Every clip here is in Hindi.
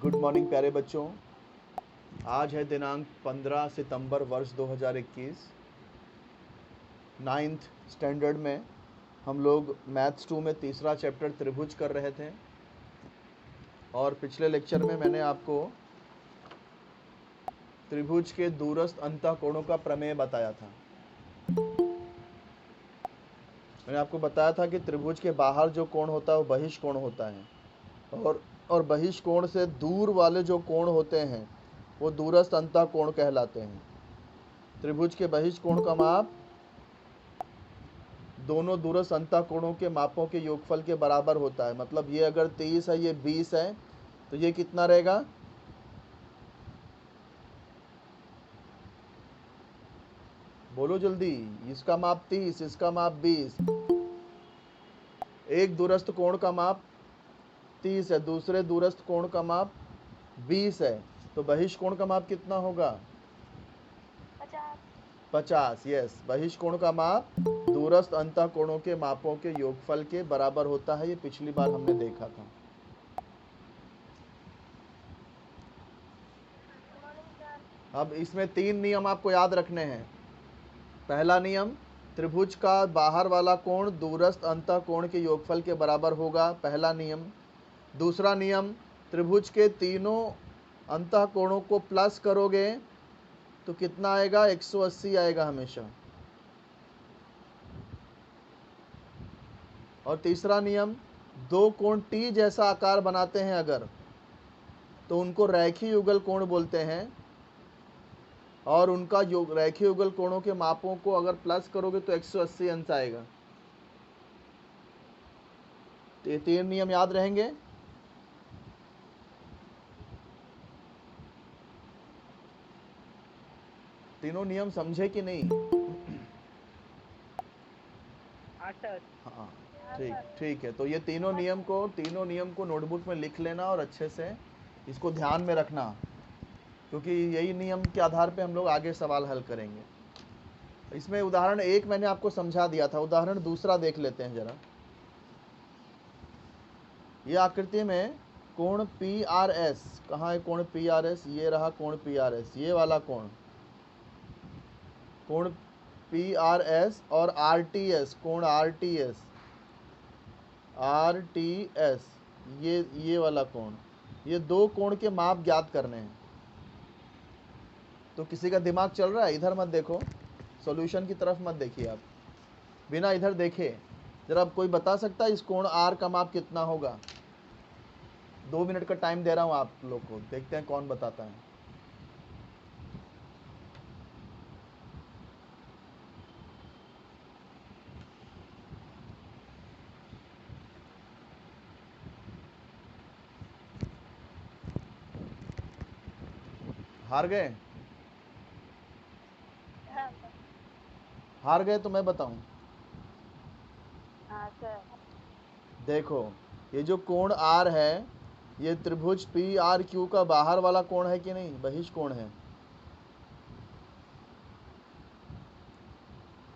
गुड मॉर्निंग प्यारे बच्चों। आज है दिनांक 15 सितंबर वर्ष 2021। नाइन्थ स्टैंडर्ड में हम लोग मैथ्स 2 में तीसरा चैप्टर त्रिभुज कर रहे थे और पिछले लेक्चर में मैंने आपको त्रिभुज के दूरस्थ अंतःकोणों का प्रमेय बताया था। मैंने आपको बताया था कि त्रिभुज के बाहर जो कोण होता है वो बहिष्कोण होता है और बहिष्कोण से दूर वाले जो कोण होते हैं वो दूरस्थ अंतःकोण कहलाते हैं। त्रिभुज के बहिष्कोण का माप दोनों दूरस्थ अंतःकोणों के मापों के योगफल के बराबर होता है। मतलब ये अगर 30 है, ये 20 है, तो ये कितना रहेगा? बोलो जल्दी। इसका माप 30, इसका माप 20। एक दूरस्थ कोण का माप 30 है, दूसरे दूरस्थ कोण का माप 20 है, तो बहिष्कोण का माप कितना होगा? 50। यस, बहिष्कोण का माप दूरस्थ अंतःकोणों के मापों के योगफल के बराबर होता है। ये पिछली बार हमने देखा था। अब इसमें 3 नियम आपको याद रखने हैं। पहला नियम, त्रिभुज का बाहर वाला कोण दूरस्थ अंतःकोण के योगफल के बराबर होगा, पहला नियम। दूसरा नियम, त्रिभुज के तीनों अंतःकोणों को प्लस करोगे तो कितना आएगा? 180 आएगा हमेशा। और तीसरा नियम, दो कोण टी जैसा आकार बनाते हैं अगर, तो उनको रेखीय युगल कोण बोलते हैं और उनका रेखीय युगल कोणों के मापों को अगर प्लस करोगे तो 180 अंश आएगा। तो ये 3 नियम याद रहेंगे। तीनों नियम समझे कि नहीं? हाँ, ठीक है। तो ये तीनों नियम को नोटबुक में लिख लेना और अच्छे से इसको ध्यान में रखना, क्योंकि यही नियम के आधार पे हम लोग आगे सवाल हल करेंगे। इसमें उदाहरण 1 मैंने आपको समझा दिया था, उदाहरण दूसरा देख लेते हैं जरा। ये आकृति में कोण PRS, कहाँ है कोण PRS? ये रहा कोण PRS, ये वाला कोण PRS और RTS, कोण RTS, ये वाला कोण, ये दो कोण के माप ज्ञात करने हैं। तो किसी का दिमाग चल रहा है? इधर मत देखो, सॉल्यूशन की तरफ मत देखिए, आप बिना इधर देखे जरा कोई बता सकता है इस कोण R का माप कितना होगा? 2 मिनट का टाइम दे रहा हूं आप लोग को, देखते हैं कौन बताता है। हार गए? हार गए तो मैं बताऊं? देखो, ये जो कोण R है, ये त्रिभुज PRQ का बाहर वाला कोण है कि नहीं? बहिष्कोण है।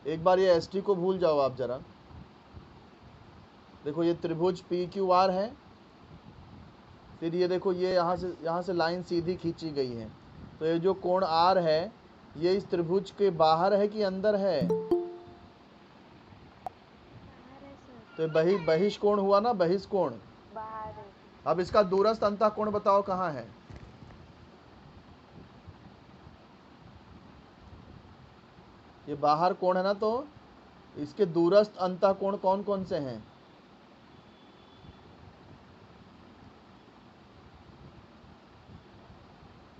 एक बार ये ST को भूल जाओ आप जरा। देखो, ये त्रिभुज PQR है, फिर ये देखो, ये यहाँ से लाइन सीधी खींची गई है। तो ये जो कोण R है, ये इस त्रिभुज के बाहर है कि अंदर है? तो बहिष्कोण हुआ ना, बहिष्कोण। अब इसका दूरस्थ अंतःकोण बताओ कहाँ है? ये बाहर कोण है ना, तो इसके दूरस्थ अंतःकोण कौन कौन से हैं?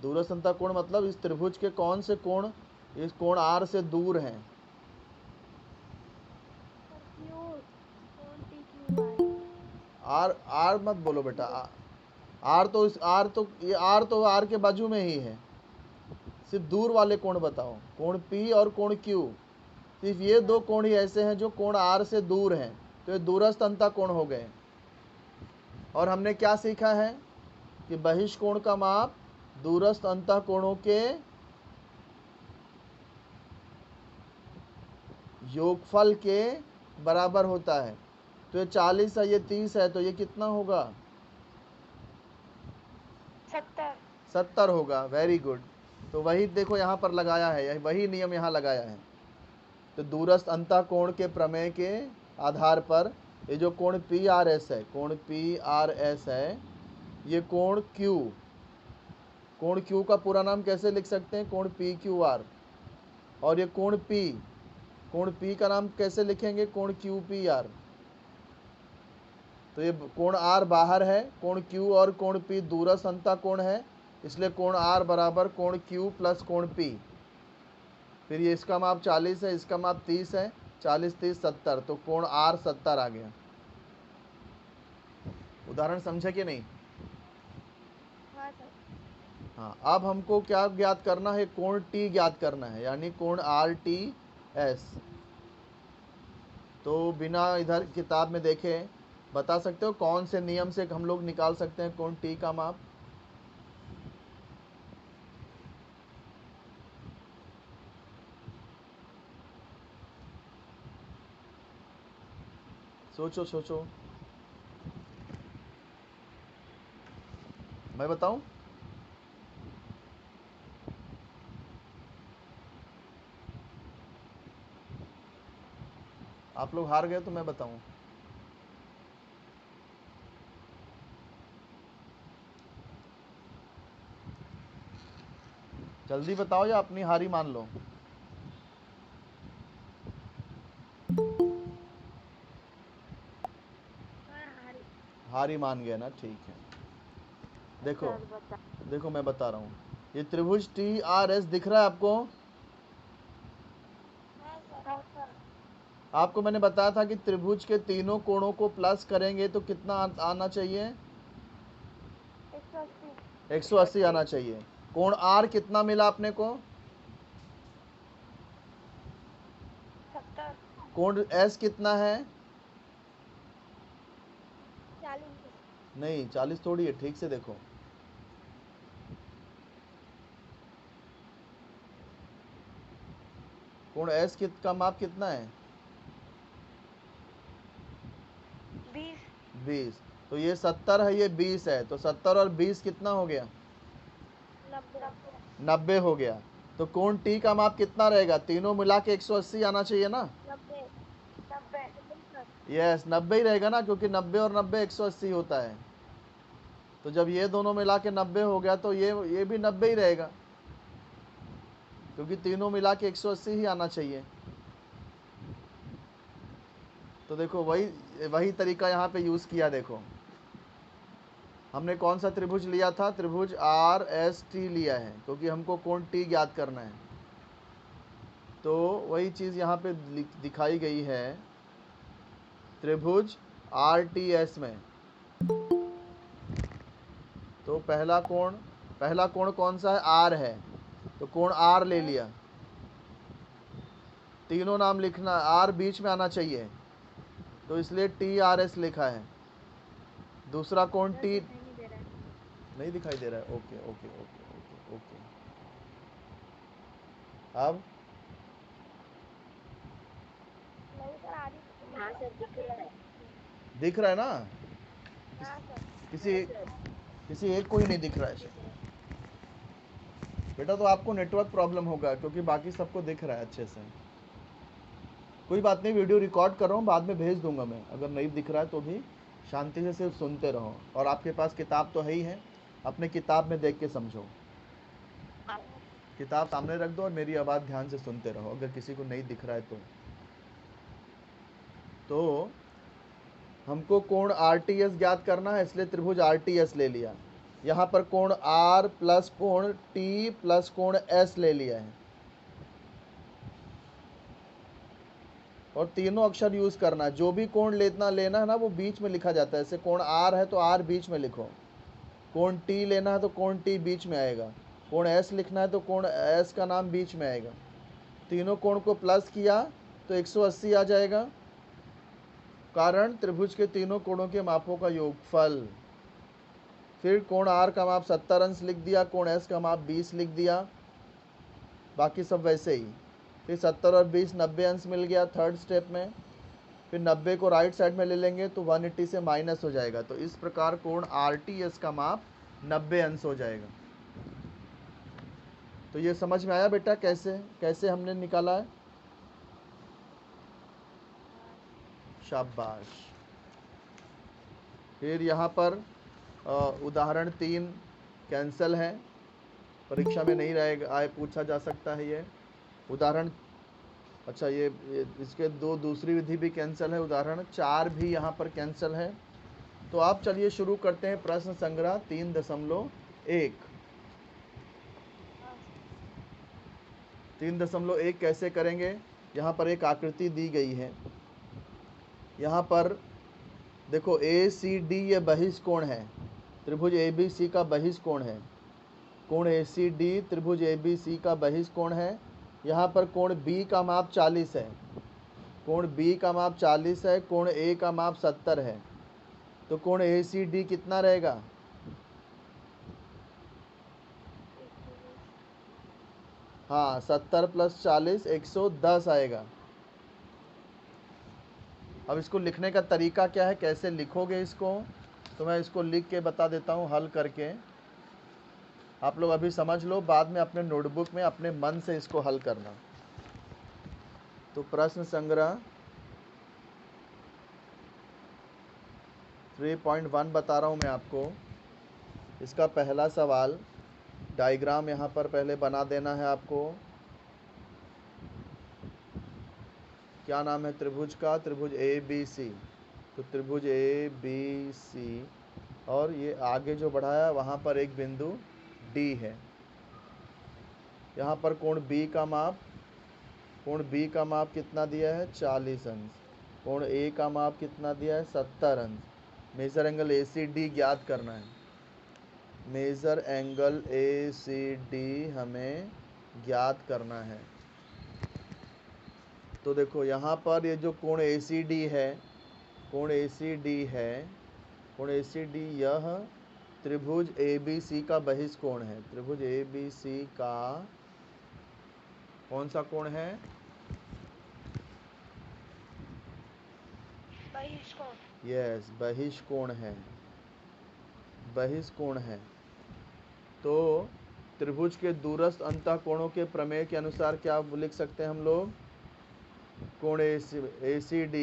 दूरस्थ अंतःकोण मतलब इस त्रिभुज के कौन से कोण इस कोण R से दूर हैं? R मत बोलो बेटा। R के बाजू में ही है। सिर्फ दूर वाले कोण बताओ, कोण P और कोण Q। सिर्फ ये दो कोण ही ऐसे हैं जो कोण R से दूर हैं, तो ये दूरस्थ अंतःकोण हो गए। और हमने क्या सीखा है कि बहिष्कोण का माप दूरस्थ अंतःकोणों के योगफल के बराबर होता है। तो ये 40 है, ये 30 है, तो ये कितना होगा? 70 70 होगा। Very good. तो वही देखो यहाँ पर लगाया है, वही नियम यहाँ लगाया है। तो दूरस्थ अंतःकोण के प्रमेय के आधार पर ये जो कोण पी आर एस है, कोण पी आर एस है, ये कोण क्यू का पूरा नाम कैसे लिख सकते हैं? कोण पी क्यू आर। और ये कोण पी का नाम कैसे लिखेंगे? कोण क्यू पी आर। तो ये कोण आर बाहर है, कोण क्यू और कोण पी दूरस्थ अंतःकोण है, इसलिए कोण आर बराबर कोण क्यू प्लस कोण पी। फिर ये इसका माप 40 है, इसका माप 30 है, 40 30 70, तो कोण आर 70 आ गया। उदाहरण समझे कि नहीं? हाँ सर। हाँ, अब हमको क्या ज्ञात करना है? कोण टी ज्ञात करना है, यानी कोण आर टी एस। तो बिना इधर किताब में देखे बता सकते हो कौन से नियम से हम लोग निकाल सकते हैं कोण टी का माप? सोचो सोचो। मैं बताऊं? आप लोग हार गए तो मैं बताऊं? जल्दी बताओ या अपनी हारी मान लो। हारी मान गए ना? ठीक है। देखो सर बता। देखो मैं बता रहा हूँ, ये त्रिभुज टी आर एस दिख रहा है आपको? हाँ सर। आपको मैंने बताया था कि त्रिभुज के तीनों कोणों को प्लस करेंगे तो कितना आना चाहिए? 180 180 आना चाहिए। कोण आर कितना मिला अपने को? 70 कोण एस कितना है? 40 नहीं, 40 थोड़ी है, ठीक से देखो। कोण एस का माप कितना है? 20 20। तो ये 70 है, ये 20 है, तो 70 और 20 कितना हो गया? 90 90 हो गया। तो कोण टी का माप कितना रहेगा? तीनों मिला के 180 आना चाहिए ना? 90 90 यस, 90 ही रहेगा ना, क्योंकि 90 और 90 180 होता है। तो जब ये दोनों मिला के 90 हो गया तो ये भी 90 ही रहेगा, क्योंकि तीनों मिला के 180 ही आना चाहिए। तो देखो वही वही तरीका यहाँ पे यूज़ किया। देखो हमने कौन सा त्रिभुज लिया था? त्रिभुज आर एस टी लिया है, क्योंकि हमको कोण टी ज्ञात करना है। तो वही चीज़ यहाँ पे दिखाई गई है त्रिभुज आर टी एस में। तो पहला कोण कौन सा है? आर है, तो कोण आर ले लिया। तीनों नाम लिखना, आर बीच में आना चाहिए, तो इसलिए टी आर एस लिखा है। दूसरा कोण टी नहीं दे रहा है। नहीं दिखाई दे रहा है? Okay okay okay okay okay. अब नहीं सर आधी। हाँ सर दिख रहा है। दिख रहा है ना? हाँ सर। किसी किसी एक को ही नहीं दिख रहा है बेटा, तो आपको नेटवर्क प्रॉब्लम होगा, क्योंकि बाकी सबको दिख रहा है अच्छे से। कोई बात नहीं, वीडियो रिकॉर्ड कर रहा हूँ, बाद में भेज दूंगा मैं। अगर नहीं दिख रहा है तो भी शांति से सिर्फ सुनते रहो, और आपके पास किताब तो है ही है, अपने किताब में देख के समझो। किताब सामने रख दो और मेरी आवाज़ ध्यान से सुनते रहो, अगर किसी को नहीं दिख रहा है तो हमको कोण आर टी एस ज्ञात करना है, इसलिए त्रिभुज आर टी एस ले लिया। यहाँ पर कोण आर प्लस कोण टी प्लस कोण एस ले लिया है, और तीनों अक्षर यूज करना है। जो भी कोण लेना है ना, वो बीच में लिखा जाता है। जैसे कोण आर है तो आर बीच में लिखो, कोण टी लेना है तो कोण टी बीच में आएगा, कोण एस लिखना है तो कोण एस का नाम बीच में आएगा। तीनों कोण को प्लस किया तो 180 आ जाएगा, कारण त्रिभुज के तीनों कोणों के मापों का योगफल। फिर कोण आर का माप 70 अंश लिख दिया, कोण एस का माप 20 लिख दिया, बाकी सब वैसे ही। फिर 70 और 20 90 अंश मिल गया थर्ड स्टेप में। फिर 90 को राइट साइड में ले लेंगे तो 180 से माइनस हो जाएगा। तो इस प्रकार कोण आर टी एस का माप 90 अंश हो जाएगा। तो ये समझ में आया बेटा कैसे कैसे हमने निकाला है? शाबाश। फिर यहाँ पर उदाहरण 3 कैंसल है, परीक्षा में नहीं रहेगा, आए पूछा जा सकता है ये उदाहरण। अच्छा ये इसके दो दूसरी विधि भी कैंसिल है, उदाहरण 4 भी यहाँ पर कैंसिल है। तो आप चलिए शुरू करते हैं प्रश्न संग्रह 3.1। 3.1 कैसे करेंगे? यहाँ पर एक आकृति दी गई है, यहाँ पर देखो ACD ये बहिष्कोण है, त्रिभुज ABC का बहिष्कोण है, कोण ACD त्रिभुज ABC का बहिष्कोण है। यहाँ पर कोण B का माप 40 है, कोण B का माप 40 है, कोण A का माप 70 है। तो कोण ACD कितना रहेगा? हाँ 70 + 40 110 आएगा। अब इसको लिखने का तरीका क्या है, कैसे लिखोगे इसको, तो मैं इसको लिख के बता देता हूँ हल करके। आप लोग अभी समझ लो, बाद में अपने नोटबुक में अपने मन से इसको हल करना। तो प्रश्न संग्रह 3.1 बता रहा हूँ मैं आपको। इसका पहला सवाल, डायग्राम यहाँ पर पहले बना देना है आपको। क्या नाम है त्रिभुज का? त्रिभुज ABC। तो त्रिभुज ABC और ये आगे जो बढ़ाया वहाँ पर एक बिंदु D है। यहाँ पर कोण B का माप, कोण B का माप कितना दिया है? 40 अंश। कोण A का माप कितना दिया है? 70 अंश। मेजर एंगल ACD ज्ञात करना है, मेजर एंगल ACD हमें ज्ञात करना है। तो देखो यहाँ पर ये जो कोण ACD है, कोण ACD है, कोण ACD यह त्रिभुज ABC का बहिष्कोण है। त्रिभुज ABC का कौन सा कोण है? बहिष्कोण। यस, बहिष्कोण है, बहिष्कोण है। तो त्रिभुज के दूरस्थ अंतःकोणों के प्रमेय के अनुसार क्या लिख सकते हैं हम लोग? कोण ACD,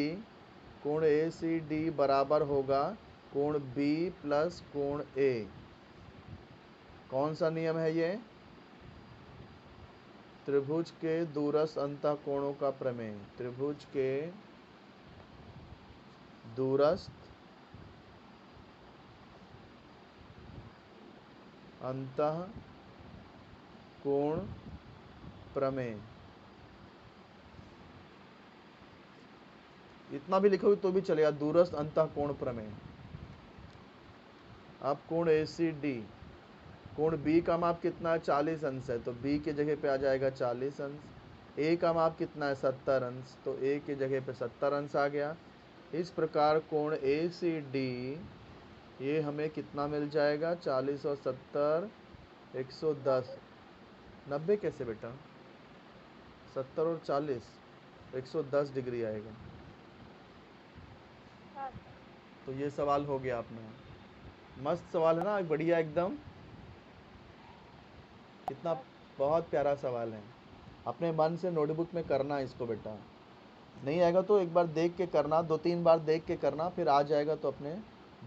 कोण ACD बराबर होगा कोण B प्लस कोण A। कौन सा नियम है ये? त्रिभुज के दूरस्थ अंतःकोणों का प्रमेय। त्रिभुज के दूरस्थ अंतःकोण प्रमेय। इतना भी लिखोगे तो भी चलेगा, दूरस्थ अंतःकोण प्रमेय। अब कोण ACD, कोण B का माप कितना है? 40 अंश है, तो B के जगह पे आ जाएगा 40 अंश। A का माप कितना है? 70 अंश, तो A के जगह पे 70 अंश आ गया। इस प्रकार कोण ACD ये हमें कितना मिल जाएगा? 40 और 70 110। 90 कैसे बेटा? 70 और 40 110 डिग्री आएगा। तो ये सवाल हो गया अपना। मस्त सवाल है ना, बढ़िया एकदम। कितना बहुत प्यारा सवाल है। अपने मन से नोटबुक में करना इसको बेटा। नहीं आएगा तो एक बार देख के करना, 2-3 बार देख के करना, फिर आ जाएगा तो अपने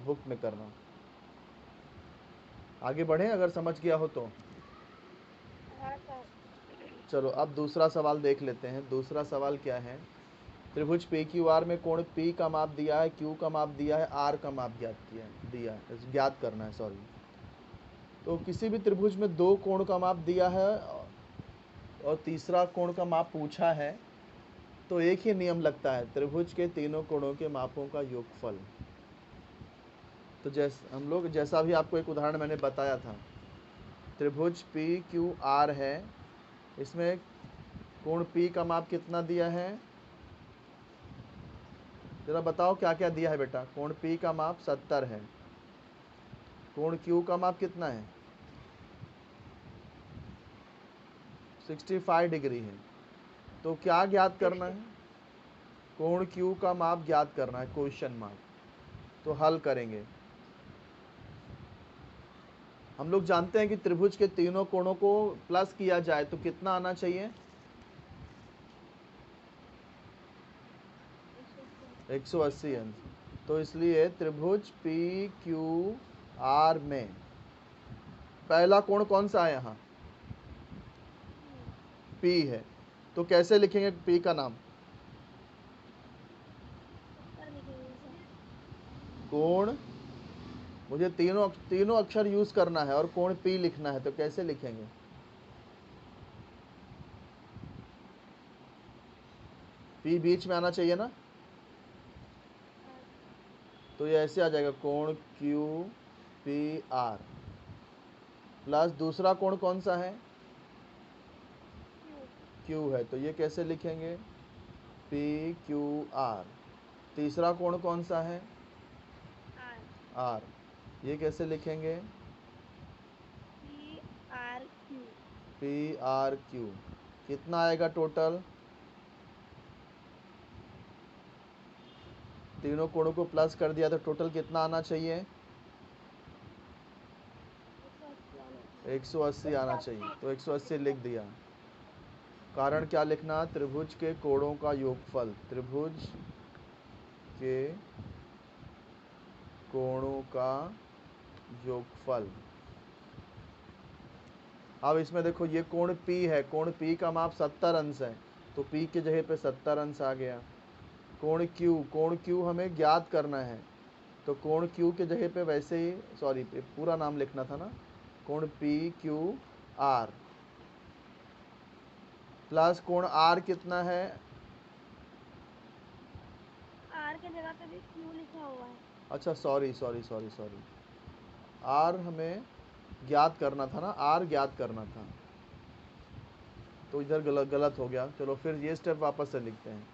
बुक में करना। आगे बढ़े अगर समझ गया हो तो। हाँ सर। चलो अब दूसरा सवाल देख लेते हैं। दूसरा सवाल क्या है? त्रिभुज PQR में कोण P का माप दिया है, Q का माप दिया है, R का माप ज्ञात करना है, सॉरी। तो किसी भी त्रिभुज में दो कोण का माप दिया है और तीसरा कोण का माप पूछा है, तो एक ही नियम लगता है, त्रिभुज के तीनों कोणों के मापों का योगफल। तो हम लोग जैसा भी आपको एक उदाहरण मैंने बताया था, त्रिभुज PQR है, इसमें कोण P का माप कितना दिया है? जरा बताओ क्या क्या दिया है बेटा। कोण P का माप 70 है, कोण Q का माप कितना है? 65 डिग्री है। तो क्या ज्ञात करना है? कोण Q का माप ज्ञात करना है, क्वेश्चन मार्क। तो हल करेंगे। हम लोग जानते हैं कि त्रिभुज के तीनों कोणों को प्लस किया जाए तो कितना आना चाहिए? 180 अंश। तो इसलिए त्रिभुज पी क्यू आर में पहला कोण कौन सा है? यहाँ पी है। तो कैसे लिखेंगे पी का नाम? कोण, मुझे तीनों अक्षर यूज करना है और कोण पी लिखना है, तो कैसे लिखेंगे? पी बीच में आना चाहिए ना, तो ये ऐसे आ जाएगा कोण क्यू पी आर प्लस दूसरा कोण कौन सा है? क्यू है, तो ये कैसे लिखेंगे? P Q R. तीसरा कोण कौन सा है? आर। ये कैसे लिखेंगे? P R Q. कितना आएगा टोटल? तीनों कोणों को प्लस कर दिया तो टोटल कितना आना चाहिए? 180 आना चाहिए, तो 180 लिख दिया। कारण क्या लिखना? त्रिभुज के कोणों का योगफल। त्रिभुज के कोणों का योगफल। अब इसमें देखो ये कोण P है, कोण P का माप 70 अंश है, तो P की जगह पे 70 अंश आ गया। कोण Q हमें ज्ञात करना है, तो कोण Q के जगह पे वैसे ही, सॉरी पूरा नाम लिखना था ना, कोण P Q R प्लस कोण R कितना है? आर के जगह पे भी क्यू लिखा हुआ है। अच्छा सॉरी, R हमें ज्ञात करना था ना, R ज्ञात करना था, तो इधर गलत हो गया। चलो फिर ये स्टेप वापस से लिखते हैं।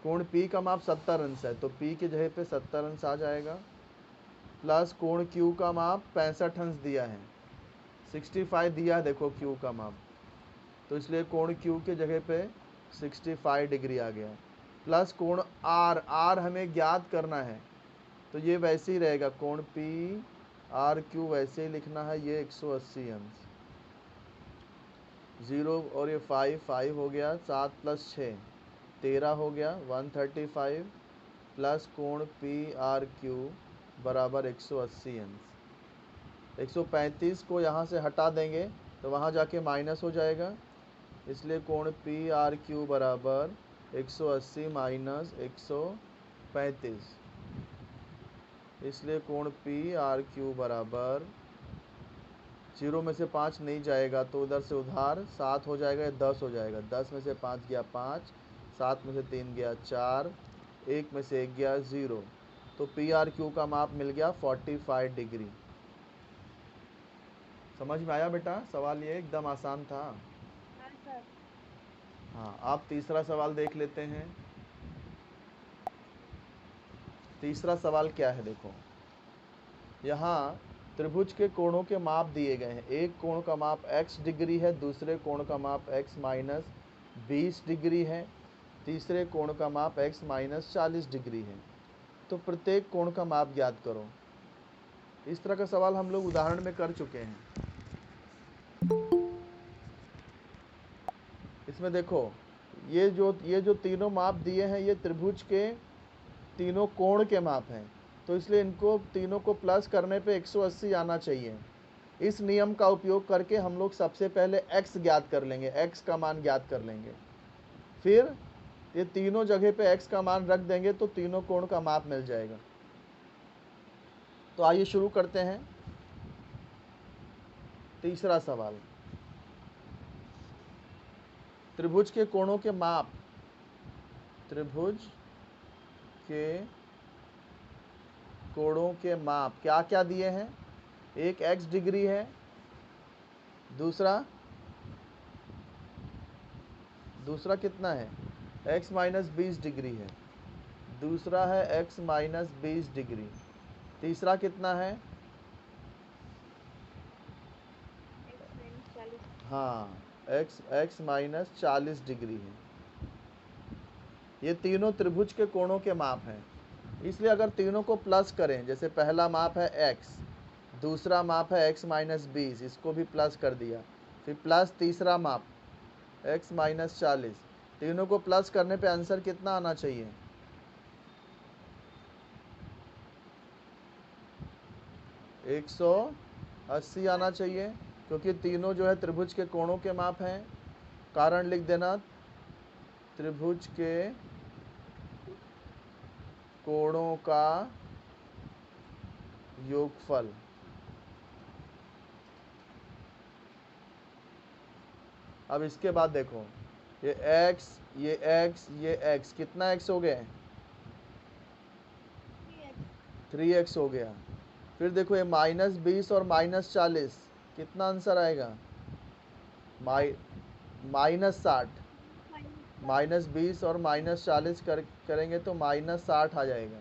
कोण P का माप 70 अंश है, तो P की जगह पे 70 अंश आ जाएगा, प्लस कोण Q का माप 65 अंश दिया है, 65 दिया है देखो Q का माप, तो इसलिए कोण Q के जगह पे 65 डिग्री आ गया, प्लस कोण R हमें ज्ञात करना है, तो ये वैसे ही रहेगा, कोण P R Q वैसे ही लिखना है, ये 180 अंश। 0 और ये 5 हो गया, 7 + 6 13 हो गया, 135 प्लस कोण पी आर क्यू बराबर 180 अंश। 135 को यहाँ से हटा देंगे तो वहाँ जाके माइनस हो जाएगा, इसलिए कोण पी आर क्यू बराबर 180 माइनस 135, इसलिए कोण पी आर क्यू बराबर 0 में से 5 नहीं जाएगा तो उधर से उधार 7 हो जाएगा, 10 हो जाएगा, 10 में से 5 गया 5, 7 में से 3 गया 4, 1 में से 1 गया 0, तो पी आर क्यू का माप मिल गया 45 डिग्री। समझ में आया बेटा? सवाल ये एकदम आसान था। हाँ सर। हाँ, आप तीसरा सवाल देख लेते हैं। तीसरा सवाल क्या है देखो, यहाँ त्रिभुज के कोणों के माप दिए गए हैं। एक कोण का माप x डिग्री है, दूसरे कोण का माप x माइनस 20 डिग्री है, तीसरे कोण का माप x माइनस 40 डिग्री है, तो प्रत्येक कोण का माप ज्ञात करो। इस तरह का सवाल हम लोग उदाहरण में कर चुके हैं। इसमें देखो ये जो तीनों माप दिए हैं ये त्रिभुज के तीनों कोण के माप हैं, तो इसलिए इनको तीनों को प्लस करने पे 180 आना चाहिए। इस नियम का उपयोग करके हम लोग सबसे पहले x ज्ञात कर लेंगे, x का मान ज्ञात कर लेंगे, फिर ये तीनों जगह पे x का मान रख देंगे तो तीनों कोण का माप मिल जाएगा। तो आइए शुरू करते हैं। तीसरा सवाल, त्रिभुज के कोणों के माप, त्रिभुज के कोणों के माप क्या क्या दिए हैं? एक x डिग्री है, दूसरा कितना है? x माइनस 20 डिग्री है, दूसरा है x माइनस 20 डिग्री, तीसरा कितना है? हाँ, x माइनस 40 डिग्री है। ये तीनों त्रिभुज के कोणों के माप हैं, इसलिए अगर तीनों को प्लस करें, जैसे पहला माप है x, दूसरा माप है x माइनस 20, इसको भी प्लस कर दिया। फिर प्लस तीसरा माप x माइनस 40, तीनों को प्लस करने पे आंसर कितना आना चाहिए? 180 आना चाहिए, क्योंकि तीनों जो है त्रिभुज के कोणों के माप हैं। कारण लिख देना, त्रिभुज के कोणों का योगफल। अब इसके बाद देखो, ये x, ये x, ये x, कितना x हो गए? 3x हो गया। फिर देखो ये माइनस 20 और माइनस 40, कितना आंसर आएगा? माइनस 60। माइनस 20 और माइनस 40 करेंगे तो माइनस 60 आ जाएगा,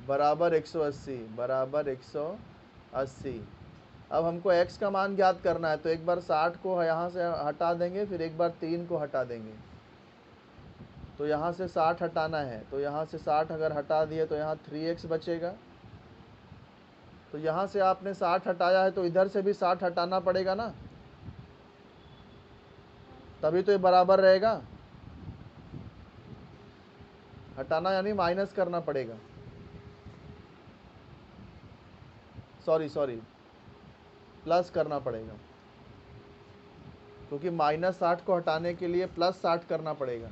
बराबर 180, बराबर 180। अब हमको x का मान ज्ञात करना है, तो एक बार 60 को यहाँ से हटा देंगे, फिर एक बार 3 को हटा देंगे। तो यहाँ से 60 हटाना है, तो यहाँ से 60 अगर हटा दिए तो यहाँ 3x बचेगा। तो यहाँ से आपने 60 हटाया है, तो इधर से भी 60 हटाना पड़ेगा ना, तभी तो ये बराबर रहेगा। हटाना यानी माइनस करना पड़ेगा, सॉरी प्लस करना पड़ेगा, क्योंकि माइनस 60 को हटाने के लिए प्लस 60 करना पड़ेगा।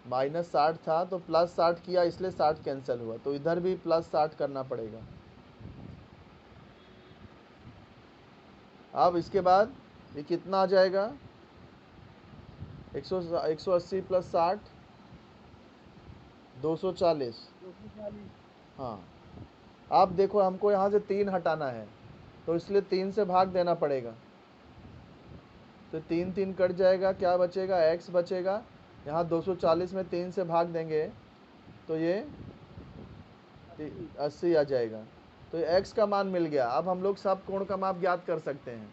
माइनस 60 था तो प्लस 60 किया, इसलिए 60 कैंसिल हुआ, तो इधर भी प्लस 60 करना पड़ेगा। अब इसके बाद ये कितना आ जाएगा? 180 प्लस 60 240। हाँ, अब देखो हमको यहाँ से 3 हटाना है, तो इसलिए 3 से भाग देना पड़ेगा। तो 3 3 कट जाएगा, क्या बचेगा? x बचेगा। यहाँ 240 में 3 से भाग देंगे तो ये 80 आ जाएगा। तो ये x का मान मिल गया। अब हम लोग सब कोण का माप ज्ञात कर सकते हैं।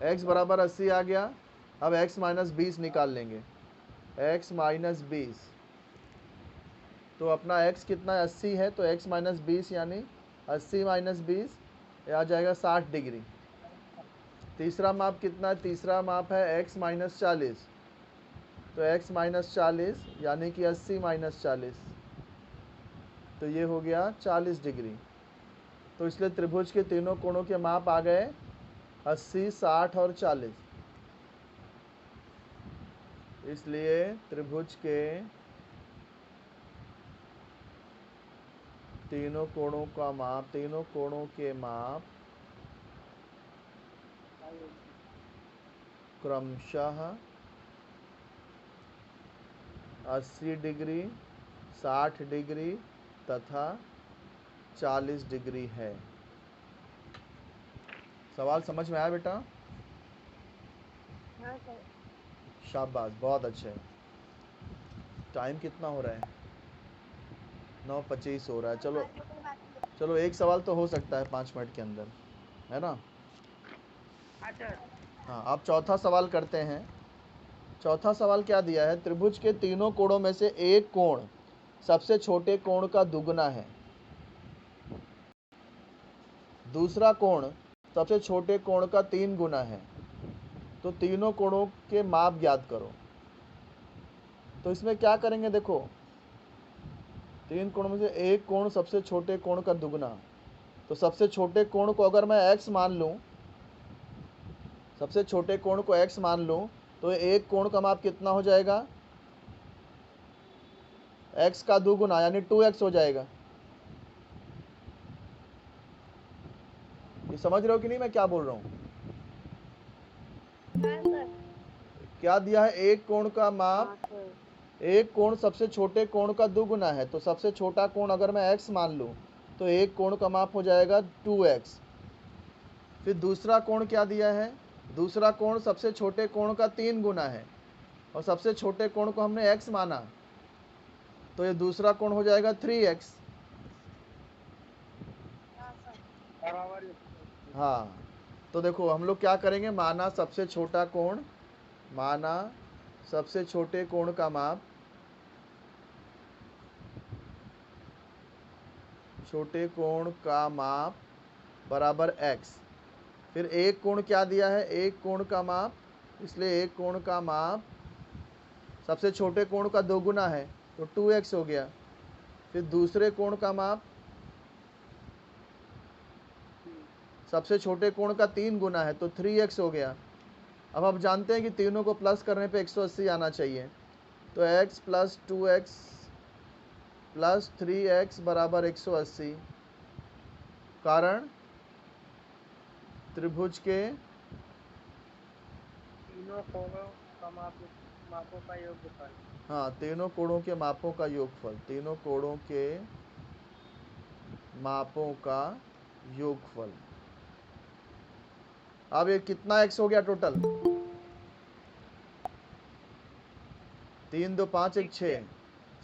x बराबर 80 आ गया। अब x माइनस 20 निकाल लेंगे, x माइनस 20। तो अपना x कितना है? 80 है, तो x माइनस 20 यानी 80 माइनस 20 ये आ जाएगा 60 डिग्री। तीसरा माप कितना है? तीसरा माप है x माइनस 40, तो x माइनस 40 यानी कि 80 माइनस 40, तो ये हो गया 40 डिग्री। तो इसलिए त्रिभुज के तीनों कोणों के माप आ गए 80, 60 और 40। इसलिए त्रिभुज के तीनों कोणों का माप, तीनों कोणों के माप क्रमशः 80 डिग्री, 60 डिग्री तथा 40 डिग्री है। सवाल समझ में आया बेटा? हाँ सर। शाबाश, बहुत अच्छे। टाइम कितना हो रहा है? 9:25 हो रहा है। चलो चलो, एक सवाल तो हो सकता है 5 मिनट के अंदर, है ना? हाँ, आप चौथा सवाल करते हैं। चौथा सवाल क्या दिया है? त्रिभुज के तीनों कोणों में से एक कोण सबसे छोटे कोण का दुगना है। दूसरा कोण सबसे छोटे कोण का 3 गुना है। तो तीनों कोणों के माप ज्ञात करो। तो इसमें क्या करेंगे? देखो, 3 कोण में से एक कोण सबसे छोटे कोण का दुगना, तो सबसे छोटे कोण को अगर मैं x मान लूं, सबसे छोटे कोण को x मान लूं, तो एक कोण का माप कितना हो जाएगा? x का दुगुना यानी 2x हो जाएगा। ये समझ रहे हो कि नहीं मैं क्या बोल रहा हूँ? हाँ सर। क्या दिया है? एक कोण का माप, हाँ सर। एक कोण सबसे छोटे कोण का दुगुना है, तो सबसे छोटा कोण अगर मैं x मान लूं, तो एक कोण का माप हो जाएगा 2x। फिर दूसरा कोण क्या दिया है? दूसरा कोण सबसे छोटे कोण का 3 गुना है, और सबसे छोटे कोण को हमने x माना, तो ये दूसरा कोण हो जाएगा 3x। हाँ सर। हाँ, तो देखो हम लोग क्या करेंगे? माना सबसे छोटा कोण, माना सबसे छोटे कोण का माप छोटे कोण का माप बराबर x। फिर एक कोण क्या दिया है, एक कोण का माप, इसलिए एक कोण का माप सबसे छोटे कोण का 2 गुना है तो 2x हो गया। फिर दूसरे कोण का माप सबसे छोटे कोण का 3 गुना है तो 3x हो गया। अब आप जानते हैं कि तीनों को प्लस करने पे 180 आना चाहिए, तो x plus 2x plus 3x बराबर 180। कारण त्रिभुज के तीनों कोणों का मापों का योगफल। हाँ, तीनों कोणों के मापों का योगफल, तीनों कोणों के मापों का योगफल। अब ये कितना x हो गया टोटल, 3 2 5 1 6,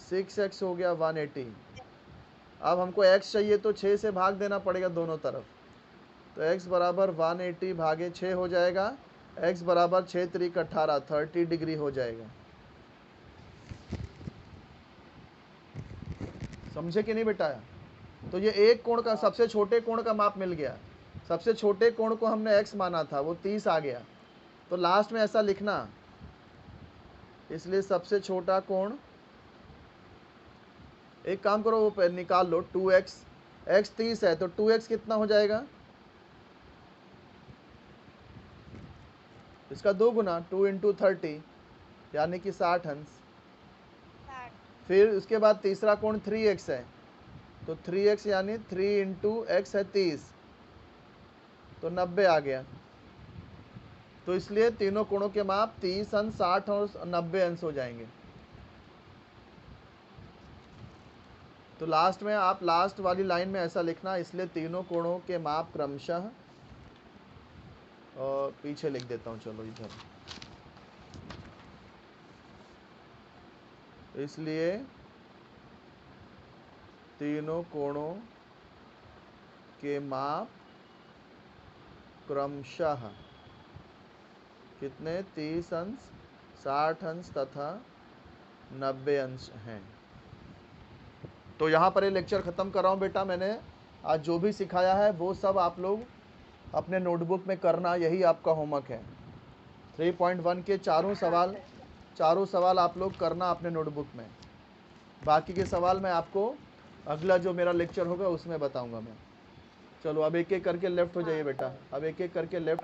6x हो गया 180। अब हमको x चाहिए तो 6 से भाग देना पड़ेगा दोनों तरफ, तो x बराबर 180 भागे 6 हो जाएगा। x बराबर 6 3 18, 30 डिग्री हो जाएगा। समझे कि नहीं बेटा? तो ये एक कोण का सबसे छोटे कोण का माप मिल गया। सबसे छोटे कोण को हमने x माना था, वो 30 आ गया, तो लास्ट में ऐसा लिखना, इसलिए सबसे छोटा कोण, एक काम करो वो निकाल लो, 2x, x 30 है तो 2x कितना हो जाएगा, इसका 2 गुना, 2 इंटू 30 यानी कि 60 अंश। फिर उसके बाद तीसरा कोण 3x है, तो 3x यानी 3 इंटू x है 30, तो 90 आ गया। तो इसलिए तीनों कोणों के माप 30 अंश, 60 और 90 अंश हो जाएंगे। तो लास्ट में आप लास्ट वाली लाइन में ऐसा लिखना, इसलिए तीनों कोणों के माप क्रमशः, और पीछे लिख देता हूं, चलो इधर, इसलिए तीनों कोणों के माप क्रमशः कितने, 30 अंश, 60 अंश तथा 90 अंश हैं। तो यहाँ पर ये लेक्चर ख़त्म कर रहा हूँ बेटा। मैंने आज जो भी सिखाया है वो सब आप लोग अपने नोटबुक में करना, यही आपका होमवर्क है। 3.1 के चारों सवाल आप लोग करना अपने नोटबुक में। बाकी के सवाल मैं आपको अगला जो मेरा लेक्चर होगा उसमें बताऊंगा मैं। चलो अब एक एक करके लेफ्ट हो जाइए बेटा, अब एक एक करके लेफ्ट